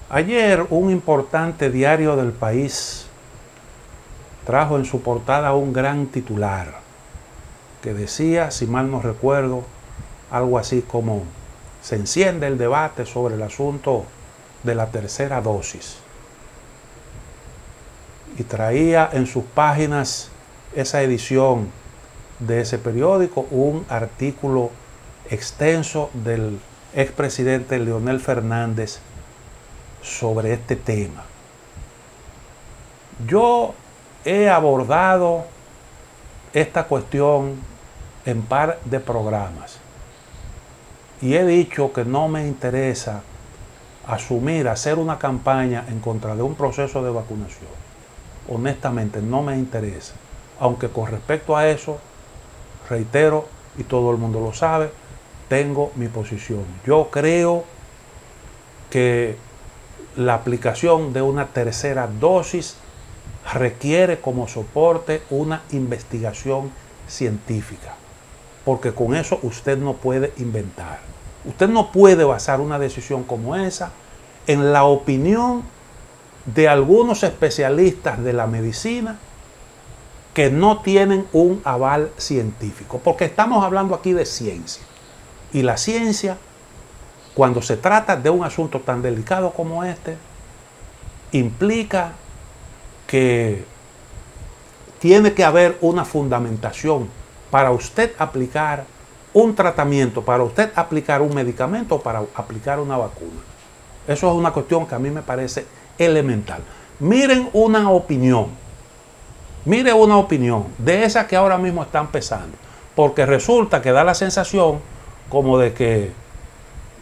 Ayer un importante diario del país trajo en su portada un gran titular que decía, si mal no recuerdo, algo así como: se enciende el debate sobre el asunto de la tercera dosis. Y traía en sus páginas, esa edición de ese periódico, un artículo extenso del expresidente Leonel Fernández sobre este tema. Yo he abordado esta cuestión en par de programas y he dicho que no me interesa hacer una campaña en contra de un proceso de vacunación. Honestamente no me interesa, aunque con respecto a eso, reitero, y todo el mundo lo sabe, tengo mi posición. Yo creo que la aplicación de una tercera dosis requiere como soporte una investigación científica, porque con eso usted no puede inventar. Usted no puede basar una decisión como esa en la opinión de algunos especialistas de la medicina que no tienen un aval científico, porque estamos hablando aquí de ciencia, y la ciencia, cuando se trata de un asunto tan delicado como este, implica que tiene que haber una fundamentación para usted aplicar un tratamiento, para usted aplicar un medicamento, para aplicar una vacuna. Eso es una cuestión que a mí me parece elemental. Miren una opinión de esas que ahora mismo están pesando, porque resulta que da la sensación como de que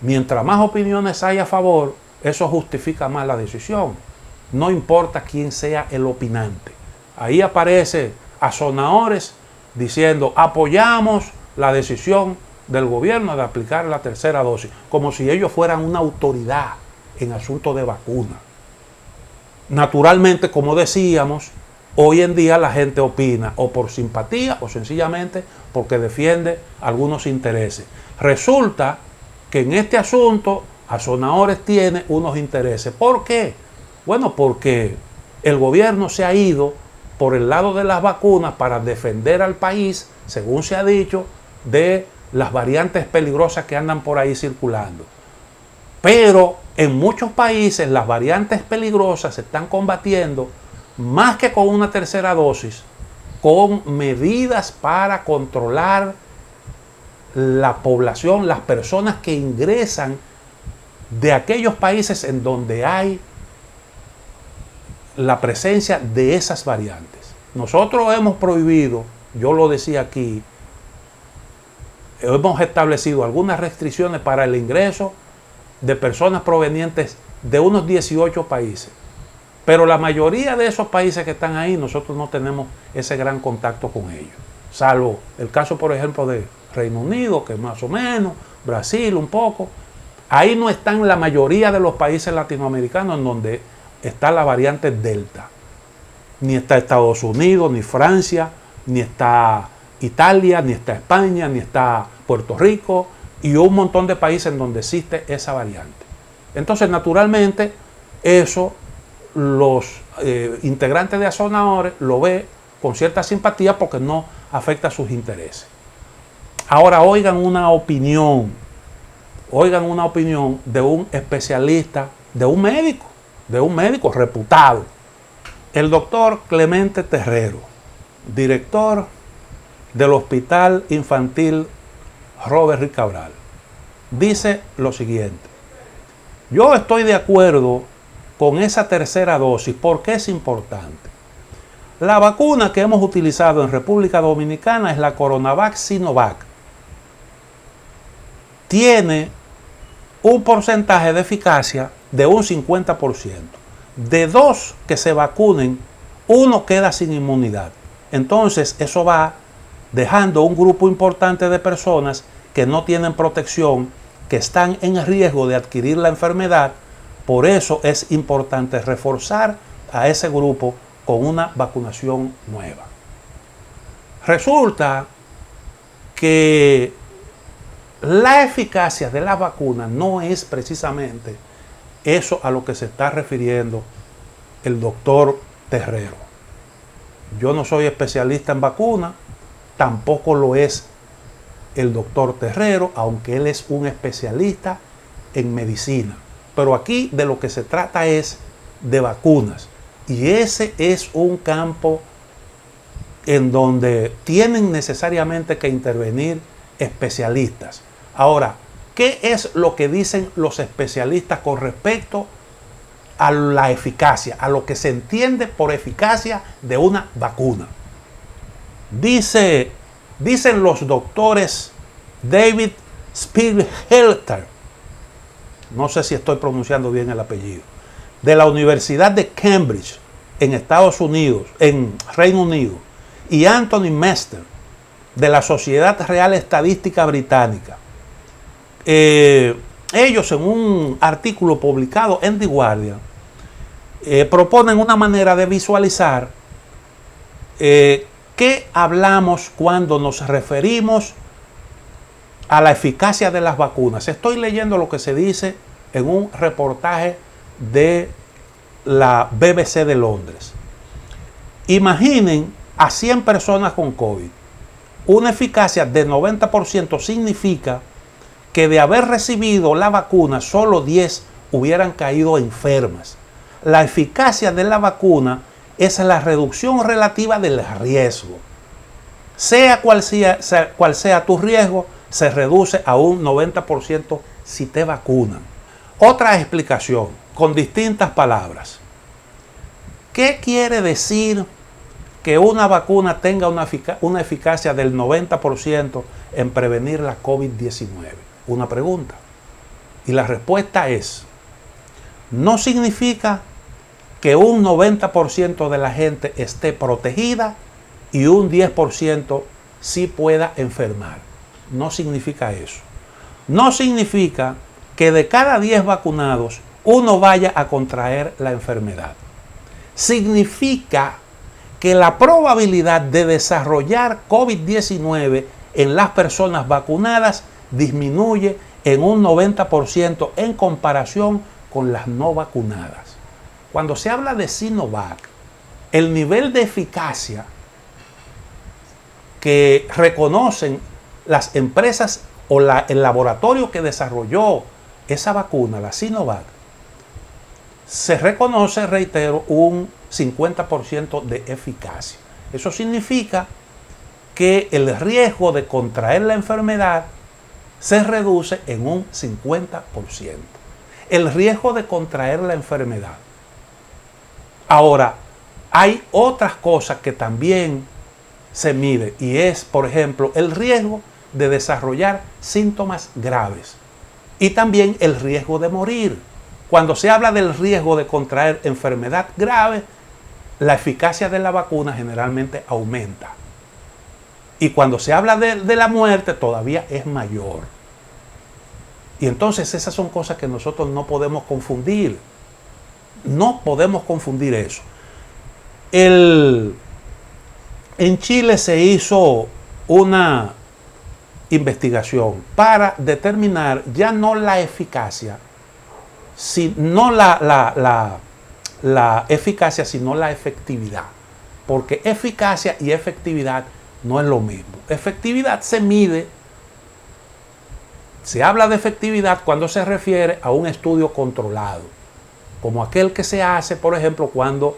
mientras más opiniones hay a favor, eso justifica más la decisión. No importa quién sea el opinante. Ahí aparece Azonadores diciendo: apoyamos la decisión del gobierno de aplicar la tercera dosis, como si ellos fueran una autoridad en asuntos de vacuna. Naturalmente, como decíamos, hoy en día la gente opina o por simpatía o sencillamente porque defiende algunos intereses. Resulta que en este asunto Azonadores tiene unos intereses. ¿Por qué? Bueno, porque el gobierno se ha ido por el lado de las vacunas para defender al país, según se ha dicho, de las variantes peligrosas que andan por ahí circulando. Pero en muchos países las variantes peligrosas se están combatiendo más que con una tercera dosis, con medidas para controlar la población, las personas que ingresan de aquellos países en donde hay la presencia de esas variantes. Nosotros hemos prohibido, yo lo decía aquí, hemos establecido algunas restricciones para el ingreso de personas provenientes de unos 18 países. Pero la mayoría de esos países que están ahí, nosotros no tenemos ese gran contacto con ellos. Salvo el caso, por ejemplo, de Reino Unido, que más o menos, Brasil un poco. Ahí no están la mayoría de los países latinoamericanos en donde está la variante Delta. Ni está Estados Unidos, ni Francia, ni está Italia, ni está España, ni está Puerto Rico, y un montón de países en donde existe esa variante. Entonces, naturalmente, eso los integrantes de Azonadores lo ve con cierta simpatía porque no afecta a sus intereses. Ahora oigan una opinión de un especialista, de un médico reputado, el doctor Clemente Terrero, director del Hospital Infantil Robert Rick Cabral. Dice lo siguiente: yo estoy de acuerdo con esa tercera dosis porque es importante. La vacuna que hemos utilizado en República Dominicana es la Coronavac Sinovac. Tiene un porcentaje de eficacia de un 50%. De 2 que se vacunen, 1 queda sin inmunidad. Entonces eso va dejando un grupo importante de personas que no tienen protección, que están en riesgo de adquirir la enfermedad. Por eso es importante reforzar a ese grupo con una vacunación nueva. Resulta que la eficacia de la vacuna no es precisamente eso a lo que se está refiriendo el doctor Terrero. Yo no soy especialista en vacunas, tampoco lo es el doctor Terrero, aunque él es un especialista en medicina. Pero aquí de lo que se trata es de vacunas. Y ese es un campo en donde tienen necesariamente que intervenir especialistas. Ahora, ¿qué es lo que dicen los especialistas con respecto a la eficacia, a lo que se entiende por eficacia de una vacuna? Dicen los doctores David Spiegelhalter, no sé si estoy pronunciando bien el apellido, de la Universidad de Cambridge en Estados Unidos, en Reino Unido, y Anthony Mester de la Sociedad Real Estadística Británica. Ellos en un artículo publicado en The Guardian proponen una manera de visualizar qué hablamos cuando nos referimos a la eficacia de las vacunas. Estoy leyendo lo que se dice en un reportaje de la BBC de Londres. Imaginen a 100 personas con COVID. Una eficacia de 90% significa que de haber recibido la vacuna, solo 10 hubieran caído enfermas. La eficacia de la vacuna es la reducción relativa del riesgo. Sea cual sea tu riesgo, se reduce a un 90% si te vacunan. Otra explicación, con distintas palabras. ¿Qué quiere decir que una vacuna tenga una eficacia del 90% en prevenir la COVID-19? Una pregunta. Y la respuesta es, no significa que un 90% de la gente esté protegida y un 10% sí pueda enfermar. No significa eso. No significa que de cada 10 vacunados, uno vaya a contraer la enfermedad. Significa que la probabilidad de desarrollar COVID-19 en las personas vacunadas disminuye en un 90% en comparación con las no vacunadas. Cuando se habla de Sinovac, el nivel de eficacia que reconocen las empresas o el laboratorio que desarrolló esa vacuna, la Sinovac, se reconoce, reitero, un 50% de eficacia. Eso significa que el riesgo de contraer la enfermedad se reduce en un 50%. El riesgo de contraer la enfermedad. Ahora, hay otras cosas que también se mide y es, por ejemplo, el riesgo de desarrollar síntomas graves y también el riesgo de morir. Cuando se habla del riesgo de contraer enfermedad grave, la eficacia de la vacuna generalmente aumenta. Y cuando se habla de la muerte, todavía es mayor. Y entonces esas son cosas que nosotros no podemos confundir. No podemos confundir eso. En Chile se hizo una investigación para determinar ya no la eficacia, no la eficacia, sino la efectividad. Porque eficacia y efectividad no es lo mismo. Efectividad se mide, se habla de efectividad cuando se refiere a un estudio controlado, como aquel que se hace, por ejemplo, cuando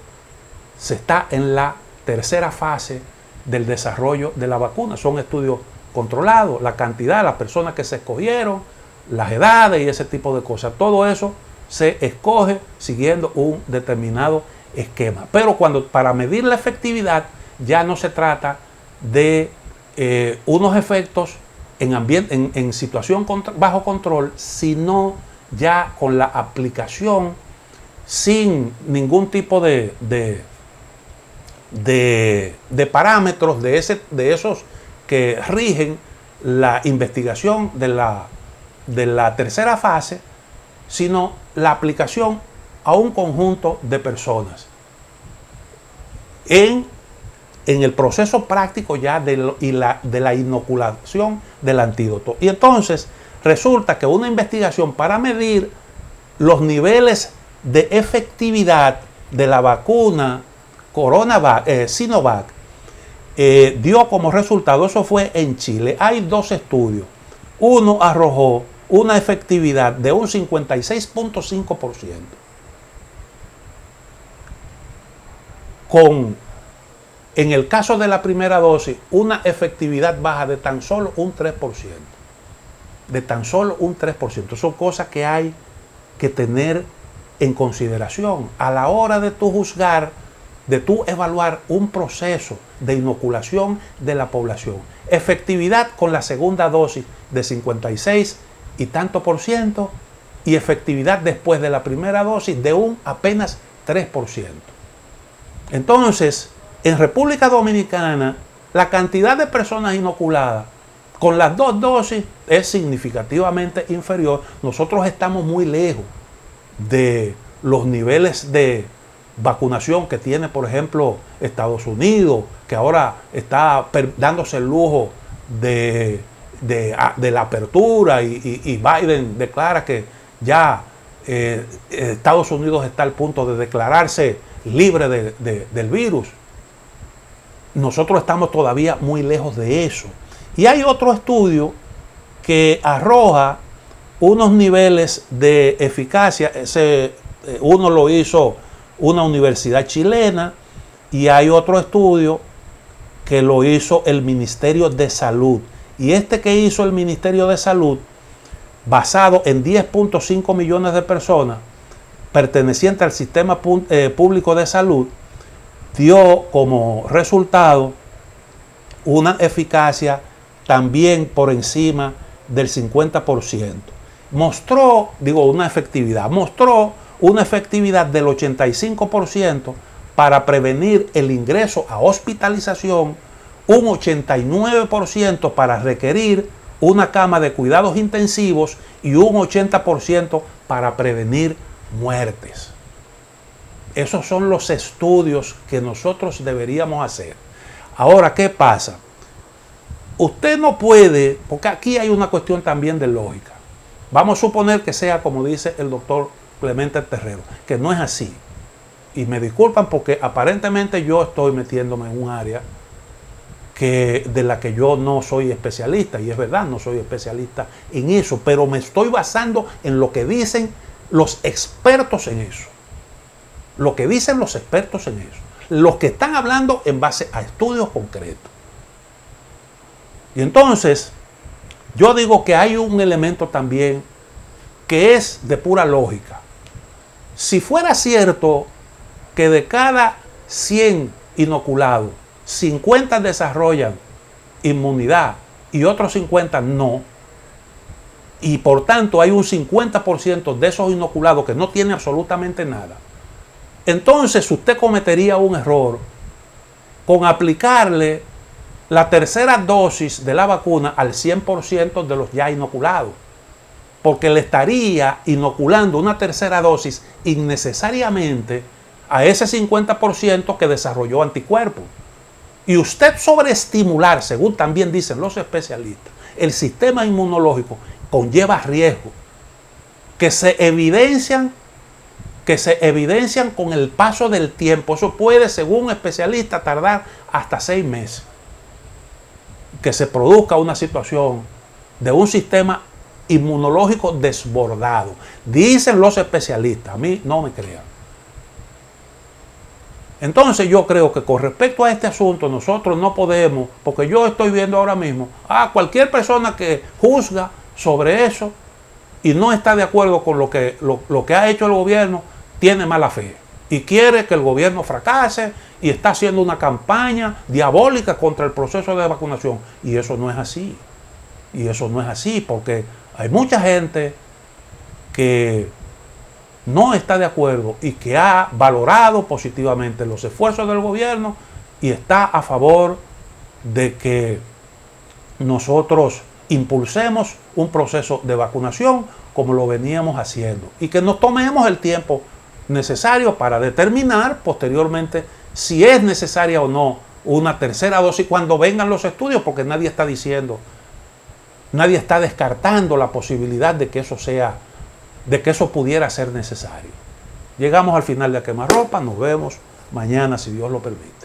se está en la tercera fase del desarrollo de la vacuna. Son estudios controlados, la cantidad, las personas que se escogieron, las edades y ese tipo de cosas. Todo eso se escoge siguiendo un determinado esquema. Pero para medir la efectividad ya no se trata de unos efectos en situación bajo control, sino ya con la aplicación sin ningún tipo de parámetros de esos que rigen la investigación de la tercera fase, sino la aplicación a un conjunto de personas en el proceso práctico ya de la inoculación del antídoto. Y entonces resulta que una investigación para medir los niveles de efectividad de la vacuna Sinovac dio como resultado, eso fue en Chile, hay dos estudios. Uno arrojó una efectividad de un 56.5%, con, en el caso de la primera dosis, una efectividad baja de tan solo un 3%. De tan solo un 3%. Son cosas que hay que tener en consideración a la hora de tú juzgar, de tú evaluar un proceso de inoculación de la población. Efectividad con la segunda dosis de 56 y tanto por ciento, y efectividad después de la primera dosis de un apenas 3%. Entonces, en República Dominicana, la cantidad de personas inoculadas con las dos dosis es significativamente inferior. Nosotros estamos muy lejos de los niveles de vacunación que tiene, por ejemplo, Estados Unidos, que ahora está dándose el lujo de la apertura, y Biden declara que ya Estados Unidos está al punto de declararse libre del virus. Nosotros estamos todavía muy lejos de eso. Y hay otro estudio que arroja unos niveles de eficacia. Uno lo hizo una universidad chilena, y hay otro estudio que lo hizo el Ministerio de Salud. Y este que hizo el Ministerio de Salud, basado en 10.5 millones de personas pertenecientes al sistema público de salud, dio como resultado una eficacia también por encima del 50%. Mostró una efectividad del 85% para prevenir el ingreso a hospitalización, un 89% para requerir una cama de cuidados intensivos y un 80% para prevenir muertes. Esos son los estudios que nosotros deberíamos hacer. Ahora, ¿qué pasa? Usted no puede, porque aquí hay una cuestión también de lógica. Vamos a suponer que sea como dice el doctor Clemente Terrero, que no es así. Y me disculpan porque aparentemente yo estoy metiéndome en un área de la que yo no soy especialista, y es verdad, no soy especialista en eso, pero me estoy basando en lo que dicen los expertos en eso. Lo que dicen los expertos en eso. Los que están hablando en base a estudios concretos. Y entonces, yo digo que hay un elemento también que es de pura lógica. Si fuera cierto que de cada 100 inoculados, 50 desarrollan inmunidad y otros 50 no, y por tanto hay un 50% de esos inoculados que no tienen absolutamente nada, entonces usted cometería un error con aplicarle la tercera dosis de la vacuna al 100% de los ya inoculados, porque le estaría inoculando una tercera dosis innecesariamente a ese 50% que desarrolló anticuerpos. Y usted sobreestimular, según también dicen los especialistas, el sistema inmunológico conlleva riesgos que se evidencian con el paso del tiempo. Eso puede, según especialistas, tardar hasta 6 meses. Que se produzca una situación de un sistema inmunológico desbordado. Dicen los especialistas, a mí no me crean. Entonces yo creo que con respecto a este asunto nosotros no podemos, porque yo estoy viendo ahora mismo a cualquier persona que juzga sobre eso y no está de acuerdo con lo que ha hecho el gobierno, tiene mala fe y quiere que el gobierno fracase y está haciendo una campaña diabólica contra el proceso de vacunación. Y eso no es así. Y eso no es así, porque hay mucha gente que no está de acuerdo y que ha valorado positivamente los esfuerzos del gobierno y está a favor de que nosotros impulsemos un proceso de vacunación como lo veníamos haciendo y que nos tomemos el tiempo necesario para determinar posteriormente si es necesaria o no una tercera dosis cuando vengan los estudios, porque nadie está descartando la posibilidad de que eso sea de que eso pudiera ser necesario. Llegamos al final de Quemarropa, nos vemos mañana si Dios lo permite.